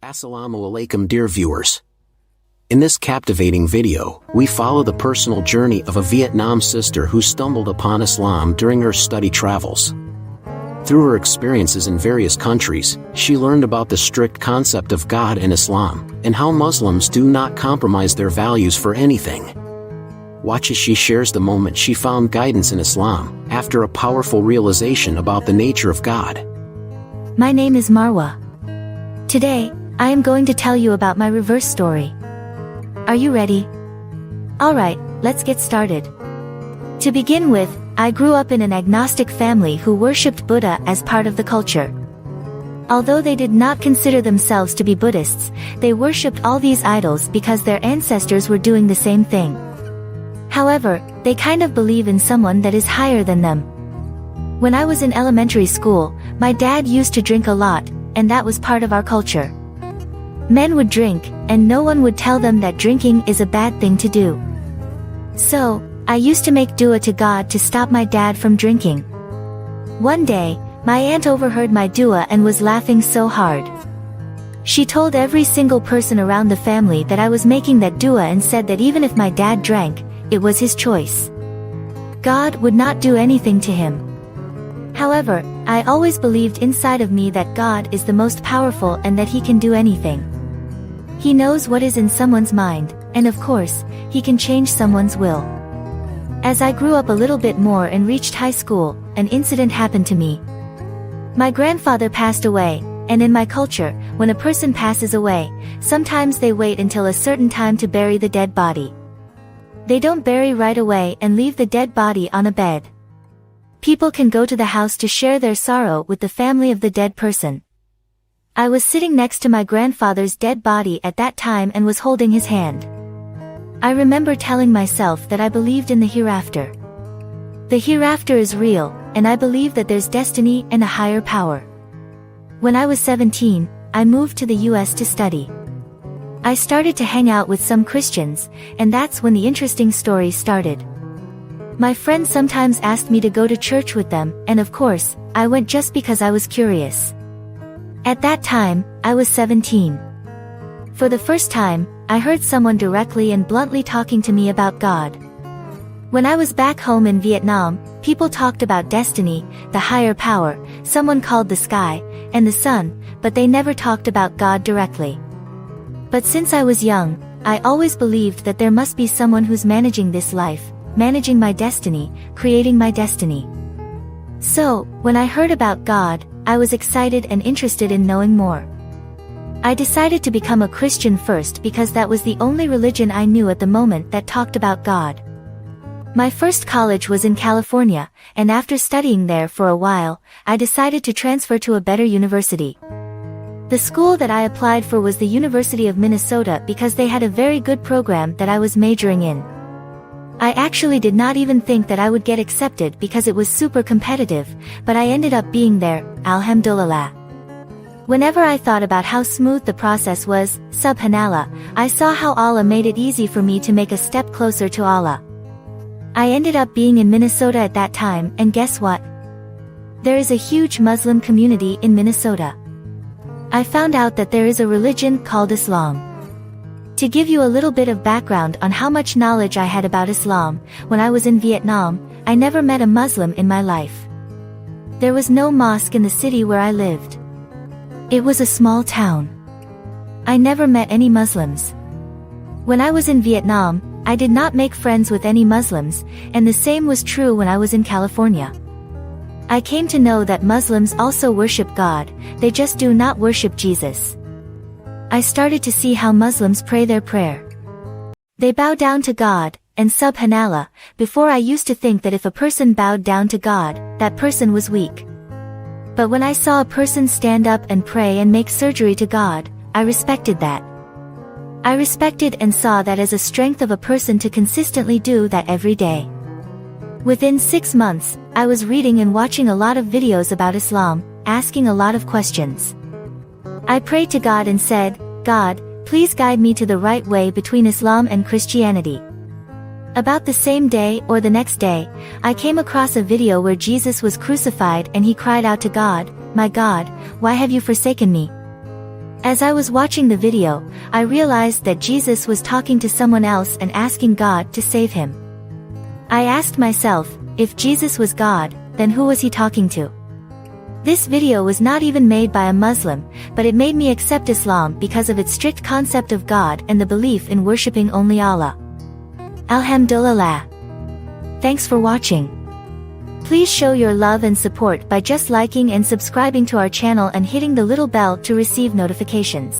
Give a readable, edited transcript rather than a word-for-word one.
Assalamu alaikum, dear viewers. In this captivating video, we follow the personal journey of a Vietnam sister who stumbled upon Islam during her study travels. Through her experiences in various countries, she learned about the strict concept of God in Islam, and how Muslims do not compromise their values for anything. Watch as she shares the moment she found guidance in Islam, after a powerful realization about the nature of God. My name is Marwa. Today, I am going to tell you about my reverse story. Are you ready? Alright, let's get started. To begin with, I grew up in an agnostic family who worshipped Buddha as part of the culture. Although they did not consider themselves to be Buddhists, they worshipped all these idols because their ancestors were doing the same thing. However, they kind of believe in someone that is higher than them. When I was in elementary school, my dad used to drink a lot, and that was part of our culture. Men would drink, and no one would tell them that drinking is a bad thing to do. So, I used to make dua to God to stop my dad from drinking. One day, my aunt overheard my dua and was laughing so hard. She told every single person around the family that I was making that dua and said that even if my dad drank, it was his choice. God would not do anything to him. However, I always believed inside of me that God is the most powerful and that he can do anything. He knows what is in someone's mind, and of course, he can change someone's will. As I grew up a little bit more and reached high school, an incident happened to me. My grandfather passed away, and in my culture, when a person passes away, sometimes they wait until a certain time to bury the dead body. They don't bury right away and leave the dead body on a bed. People can go to the house to share their sorrow with the family of the dead person. I was sitting next to my grandfather's dead body at that time and was holding his hand. I remember telling myself that I believed in the hereafter. The hereafter is real, and I believe that there's destiny and a higher power. When I was 17, I moved to the US to study. I started to hang out with some Christians, and that's when the interesting story started. My friends sometimes asked me to go to church with them, and of course, I went just because I was curious. At that time, I was 17. For the first time, I heard someone directly and bluntly talking to me about God. When I was back home in Vietnam, people talked about destiny, the higher power, someone called the sky, and the sun, but they never talked about God directly. But since I was young, I always believed that there must be someone who's managing this life, managing my destiny, creating my destiny. So, when I heard about God, I was excited and interested in knowing more. I decided to become a Christian first because that was the only religion I knew at the moment that talked about God. My first college was in California, and after studying there for a while, I decided to transfer to a better university. The school that I applied for was the University of Minnesota because they had a very good program that I was majoring in. I actually did not even think that I would get accepted because it was super competitive, but I ended up being there, alhamdulillah. Whenever I thought about how smooth the process was, subhanallah, I saw how Allah made it easy for me to make a step closer to Allah. I ended up being in Minnesota at that time, and guess what? There is a huge Muslim community in Minnesota. I found out that there is a religion called Islam. To give you a little bit of background on how much knowledge I had about Islam, when I was in Vietnam, I never met a Muslim in my life. There was no mosque in the city where I lived. It was a small town. I never met any Muslims. When I was in Vietnam, I did not make friends with any Muslims, and the same was true when I was in California. I came to know that Muslims also worship God, they just do not worship Jesus. I started to see how Muslims pray their prayer. They bow down to God, and subhanallah, before I used to think that if a person bowed down to God, that person was weak. But when I saw a person stand up and pray and make surgery to God, I respected that. I respected and saw that as a strength of a person to consistently do that every day. Within 6 months, I was reading and watching a lot of videos about Islam, asking a lot of questions. I prayed to God and said, God, please guide me to the right way between Islam and Christianity. About the same day or the next day, I came across a video where Jesus was crucified and he cried out to God, "My God, why have you forsaken me?" As I was watching the video, I realized that Jesus was talking to someone else and asking God to save him. I asked myself, if Jesus was God, then who was he talking to? This video was not even made by a Muslim, but it made me accept Islam because of its strict concept of God and the belief in worshipping only Allah. Alhamdulillah. Thanks for watching. Please show your love and support by just liking and subscribing to our channel and hitting the little bell to receive notifications.